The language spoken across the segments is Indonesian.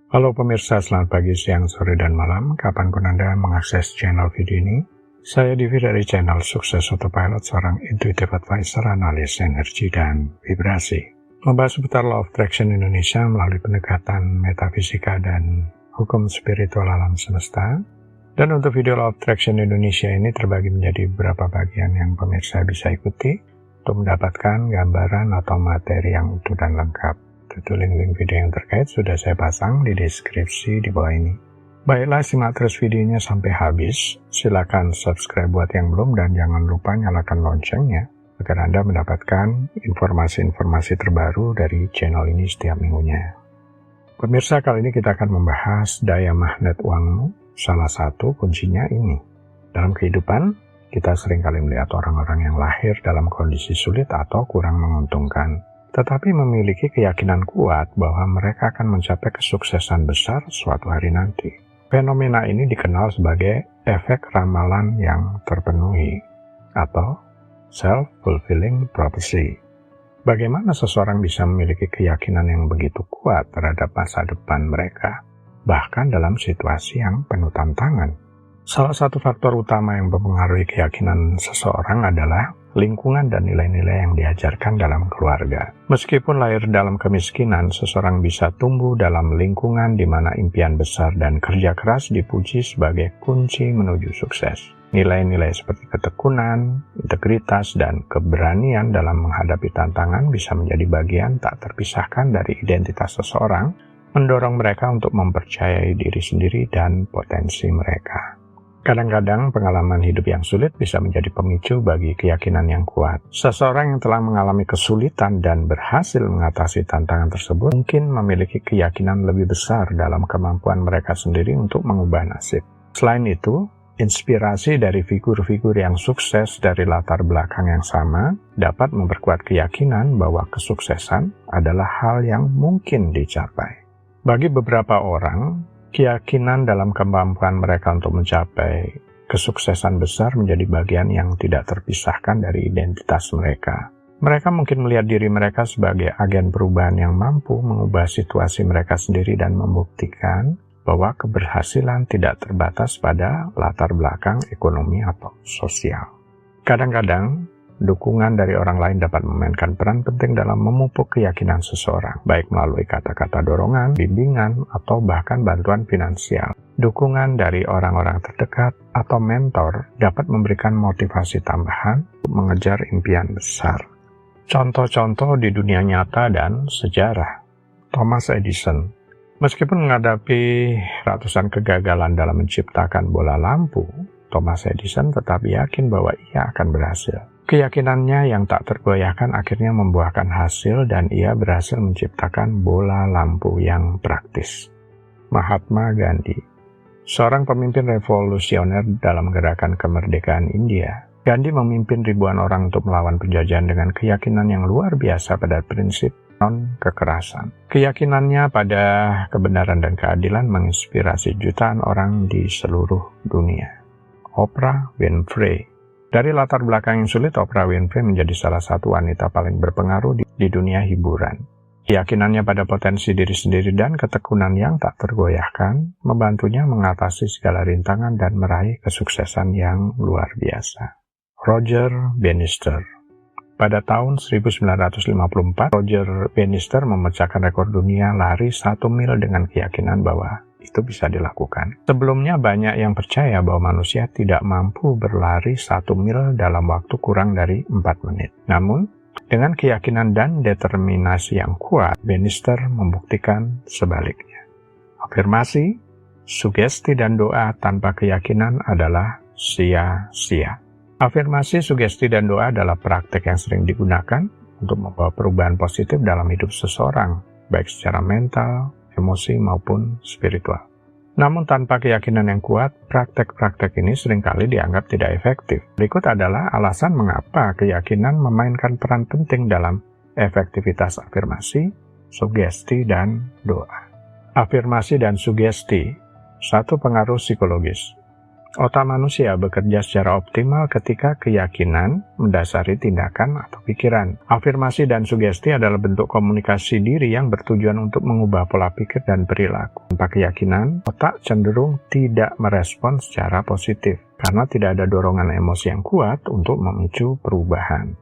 Halo pemirsa, selamat pagi, siang, sore, dan malam. Kapanpun Anda mengakses channel video ini, saya Divi dari channel Sukses Autopilot, seorang intuitive advisor, analis energi, dan vibrasi. Membahas seputar Law of Attraction Indonesia melalui pendekatan metafisika dan hukum spiritual alam semesta. Dan untuk video Law of Attraction Indonesia ini terbagi menjadi beberapa bagian yang pemirsa bisa ikuti untuk mendapatkan gambaran atau materi yang utuh dan lengkap. Tentu link-link video yang terkait sudah saya pasang di deskripsi di bawah ini. Baiklah, simak terus videonya sampai habis. Silakan subscribe buat yang belum dan jangan lupa nyalakan loncengnya agar Anda mendapatkan informasi-informasi terbaru dari channel ini setiap minggunya. Pemirsa, kali ini kita akan membahas daya magnet uangmu. Salah satu kuncinya ini. Dalam kehidupan, kita seringkali melihat orang-orang yang lahir dalam kondisi sulit atau kurang menguntungkan, tetapi memiliki keyakinan kuat bahwa mereka akan mencapai kesuksesan besar suatu hari nanti. Fenomena ini dikenal sebagai efek ramalan yang terpenuhi atau self-fulfilling prophecy. Bagaimana seseorang bisa memiliki keyakinan yang begitu kuat terhadap masa depan mereka, bahkan dalam situasi yang penuh tantangan? Salah satu faktor utama yang mempengaruhi keyakinan seseorang adalah lingkungan dan nilai-nilai yang diajarkan dalam keluarga. Meskipun lahir dalam kemiskinan, seseorang bisa tumbuh dalam lingkungan di mana impian besar dan kerja keras dipuji sebagai kunci menuju sukses. Nilai-nilai seperti ketekunan, integritas, dan keberanian dalam menghadapi tantangan bisa menjadi bagian tak terpisahkan dari identitas seseorang, mendorong mereka untuk mempercayai diri sendiri dan potensi mereka. Kadang-kadang pengalaman hidup yang sulit bisa menjadi pemicu bagi keyakinan yang kuat. Seseorang yang telah mengalami kesulitan dan berhasil mengatasi tantangan tersebut mungkin memiliki keyakinan lebih besar dalam kemampuan mereka sendiri untuk mengubah nasib. Selain itu, inspirasi dari figur-figur yang sukses dari latar belakang yang sama dapat memperkuat keyakinan bahwa kesuksesan adalah hal yang mungkin dicapai. Bagi beberapa orang, keyakinan dalam kemampuan mereka untuk mencapai kesuksesan besar menjadi bagian yang tidak terpisahkan dari identitas mereka. Mereka mungkin melihat diri mereka sebagai agen perubahan yang mampu mengubah situasi mereka sendiri dan membuktikan bahwa keberhasilan tidak terbatas pada latar belakang ekonomi atau sosial. Kadang-kadang, dukungan dari orang lain dapat memainkan peran penting dalam memupuk keyakinan seseorang, baik melalui kata-kata dorongan, bimbingan, atau bahkan bantuan finansial. Dukungan dari orang-orang terdekat atau mentor dapat memberikan motivasi tambahan untuk mengejar impian besar. Contoh-contoh di dunia nyata dan sejarah. Thomas Edison, meskipun menghadapi ratusan kegagalan dalam menciptakan bola lampu, Thomas Edison tetap yakin bahwa ia akan berhasil. Keyakinannya yang tak tergoyahkan akhirnya membuahkan hasil dan ia berhasil menciptakan bola lampu yang praktis. Mahatma Gandhi, seorang pemimpin revolusioner dalam gerakan kemerdekaan India. Gandhi memimpin ribuan orang untuk melawan penjajahan dengan keyakinan yang luar biasa pada prinsip non-kekerasan. Keyakinannya pada kebenaran dan keadilan menginspirasi jutaan orang di seluruh dunia. Oprah Winfrey, dari latar belakang yang sulit, Oprah Winfrey menjadi salah satu wanita paling berpengaruh di dunia hiburan. Keyakinannya pada potensi diri sendiri dan ketekunan yang tak tergoyahkan membantunya mengatasi segala rintangan dan meraih kesuksesan yang luar biasa. Roger Bannister, pada tahun 1954, Roger Bannister memecahkan rekor dunia lari 1 mil dengan keyakinan bahwa itu bisa dilakukan. Sebelumnya banyak yang percaya bahwa manusia tidak mampu berlari 1 mil dalam waktu kurang dari 4 menit. Namun, dengan keyakinan dan determinasi yang kuat, Bannister membuktikan sebaliknya. Afirmasi, sugesti, dan doa tanpa keyakinan adalah sia-sia. Afirmasi, sugesti, dan doa adalah praktek yang sering digunakan untuk membawa perubahan positif dalam hidup seseorang, baik secara mental, emosi, maupun spiritual. Namun tanpa keyakinan yang kuat, praktek-praktek ini seringkali dianggap tidak efektif. Berikut adalah alasan mengapa keyakinan memainkan peran penting dalam efektivitas afirmasi, sugesti, dan doa. Afirmasi dan sugesti, satu pengaruh psikologis. Otak manusia bekerja secara optimal ketika keyakinan mendasari tindakan atau pikiran. Afirmasi dan sugesti adalah bentuk komunikasi diri yang bertujuan untuk mengubah pola pikir dan perilaku. Tanpa keyakinan, otak cenderung tidak merespons secara positif karena tidak ada dorongan emosi yang kuat untuk memicu perubahan.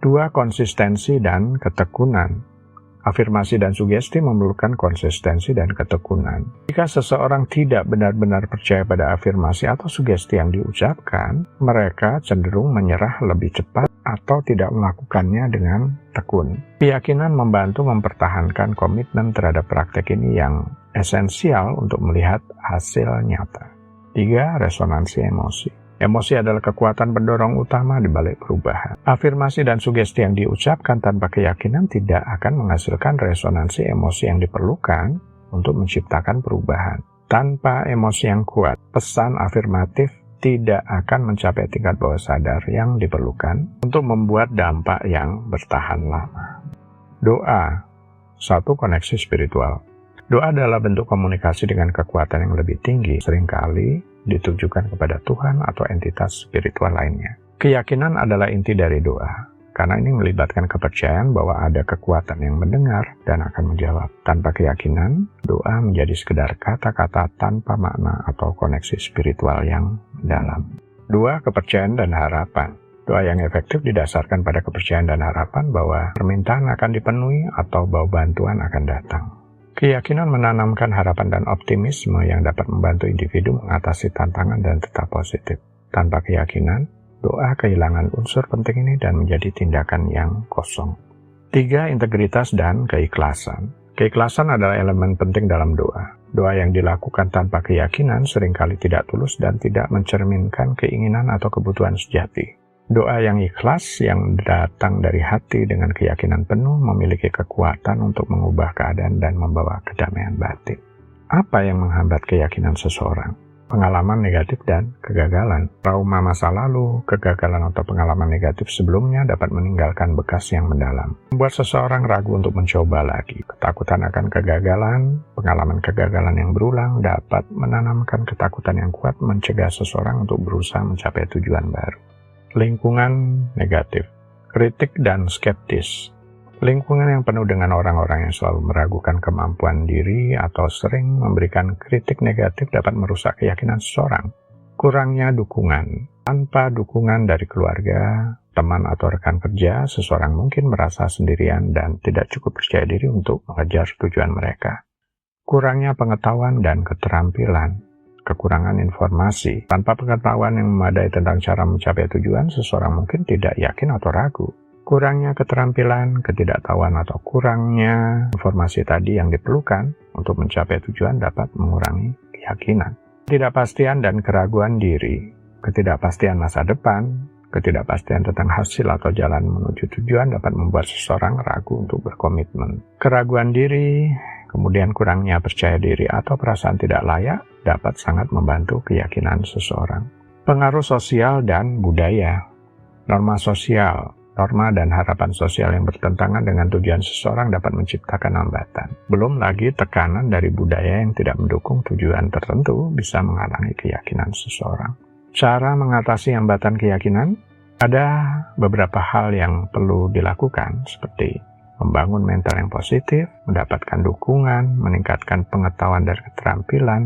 2. Konsistensi dan ketekunan. Afirmasi dan sugesti memerlukan konsistensi dan ketekunan. Jika seseorang tidak benar-benar percaya pada afirmasi atau sugesti yang diucapkan, mereka cenderung menyerah lebih cepat atau tidak melakukannya dengan tekun. Keyakinan membantu mempertahankan komitmen terhadap praktek ini yang esensial untuk melihat hasil nyata. 3. Resonansi emosi. Emosi adalah kekuatan pendorong utama di balik perubahan. Afirmasi dan sugesti yang diucapkan tanpa keyakinan tidak akan menghasilkan resonansi emosi yang diperlukan untuk menciptakan perubahan. Tanpa emosi yang kuat, pesan afirmatif tidak akan mencapai tingkat bawah sadar yang diperlukan untuk membuat dampak yang bertahan lama. Doa, satu koneksi spiritual. Doa adalah bentuk komunikasi dengan kekuatan yang lebih tinggi, seringkali ditujukan kepada Tuhan atau entitas spiritual lainnya. Keyakinan adalah inti dari doa, karena ini melibatkan kepercayaan bahwa ada kekuatan yang mendengar dan akan menjawab. Tanpa keyakinan, doa menjadi sekedar kata-kata tanpa makna atau koneksi spiritual yang dalam. 2. Kepercayaan dan harapan. Doa yang efektif didasarkan pada kepercayaan dan harapan bahwa permintaan akan dipenuhi atau bahwa bantuan akan datang. Keyakinan menanamkan harapan dan optimisme yang dapat membantu individu mengatasi tantangan dan tetap positif. Tanpa keyakinan, doa kehilangan unsur penting ini dan menjadi tindakan yang kosong. 3. Integritas dan keikhlasan. Keikhlasan adalah elemen penting dalam doa. Doa yang dilakukan tanpa keyakinan seringkali tidak tulus dan tidak mencerminkan keinginan atau kebutuhan sejati. Doa yang ikhlas, yang datang dari hati dengan keyakinan penuh, memiliki kekuatan untuk mengubah keadaan dan membawa kedamaian batin. Apa yang menghambat keyakinan seseorang? Pengalaman negatif dan kegagalan. Trauma masa lalu, kegagalan atau pengalaman negatif sebelumnya dapat meninggalkan bekas yang mendalam. Membuat seseorang ragu untuk mencoba lagi. Ketakutan akan kegagalan, pengalaman kegagalan yang berulang dapat menanamkan ketakutan yang kuat mencegah seseorang untuk berusaha mencapai tujuan baru. Lingkungan negatif, kritik dan skeptis. Lingkungan yang penuh dengan orang-orang yang selalu meragukan kemampuan diri atau sering memberikan kritik negatif dapat merusak keyakinan seseorang. Kurangnya dukungan. Tanpa dukungan dari keluarga, teman atau rekan kerja, seseorang mungkin merasa sendirian dan tidak cukup percaya diri untuk mengejar tujuan mereka. Kurangnya pengetahuan dan keterampilan. Kekurangan informasi. Tanpa pengetahuan yang memadai tentang cara mencapai tujuan, seseorang mungkin tidak yakin atau ragu. Kurangnya keterampilan, ketidaktahuan, atau kurangnya informasi tadi yang diperlukan untuk mencapai tujuan dapat mengurangi keyakinan. Ketidakpastian dan keraguan diri. Ketidakpastian masa depan, ketidakpastian tentang hasil atau jalan menuju tujuan dapat membuat seseorang ragu untuk berkomitmen. Keraguan diri, kemudian kurangnya percaya diri atau perasaan tidak layak dapat sangat membantu keyakinan seseorang. Pengaruh sosial dan budaya. Norma sosial, norma dan harapan sosial yang bertentangan dengan tujuan seseorang dapat menciptakan hambatan. Belum lagi tekanan dari budaya yang tidak mendukung tujuan tertentu bisa menghalangi keyakinan seseorang. Cara mengatasi hambatan keyakinan, ada beberapa hal yang perlu dilakukan seperti membangun mental yang positif, mendapatkan dukungan, meningkatkan pengetahuan dan keterampilan,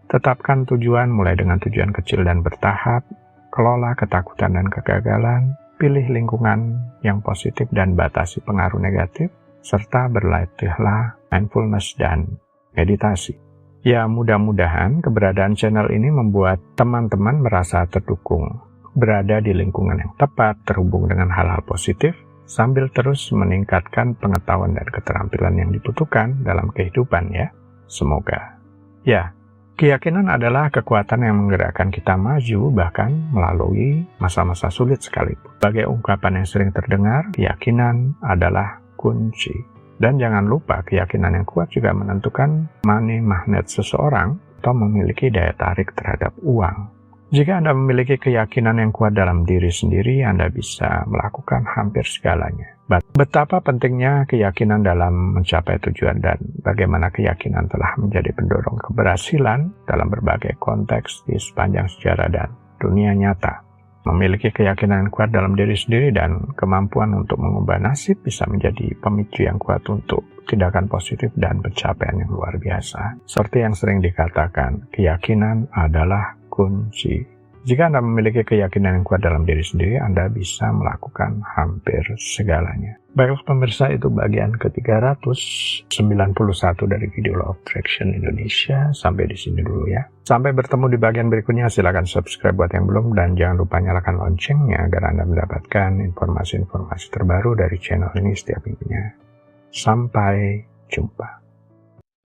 tetapkan tujuan mulai dengan tujuan kecil dan bertahap, kelola ketakutan dan kegagalan, pilih lingkungan yang positif dan batasi pengaruh negatif, serta berlatihlah mindfulness dan meditasi. Ya, mudah-mudahan keberadaan channel ini membuat teman-teman merasa terdukung, berada di lingkungan yang tepat, terhubung dengan hal-hal positif, sambil terus meningkatkan pengetahuan dan keterampilan yang dibutuhkan dalam kehidupan ya. Semoga. Ya, keyakinan adalah kekuatan yang menggerakkan kita maju bahkan melalui masa-masa sulit sekalipun. Sebagai ungkapan yang sering terdengar, keyakinan adalah kunci. Dan jangan lupa keyakinan yang kuat juga menentukan money magnet seseorang atau memiliki daya tarik terhadap uang. Jika Anda memiliki keyakinan yang kuat dalam diri sendiri, Anda bisa melakukan hampir segalanya. Betapa pentingnya keyakinan dalam mencapai tujuan dan bagaimana keyakinan telah menjadi pendorong keberhasilan dalam berbagai konteks di sepanjang sejarah dan dunia nyata. Memiliki keyakinan kuat dalam diri sendiri dan kemampuan untuk mengubah nasib bisa menjadi pemicu yang kuat untuk tindakan positif dan pencapaian yang luar biasa. Seperti yang sering dikatakan, keyakinan adalah kunci. Jika Anda memiliki keyakinan yang kuat dalam diri sendiri, Anda bisa melakukan hampir segalanya. Baiklah pemirsa, itu bagian ke-391 dari video Law of Attraction Indonesia. Sampai di sini dulu ya. Sampai bertemu di bagian berikutnya. Silakan subscribe buat yang belum dan jangan lupa nyalakan loncengnya agar Anda mendapatkan informasi-informasi terbaru dari channel ini setiap minggunya. Sampai jumpa.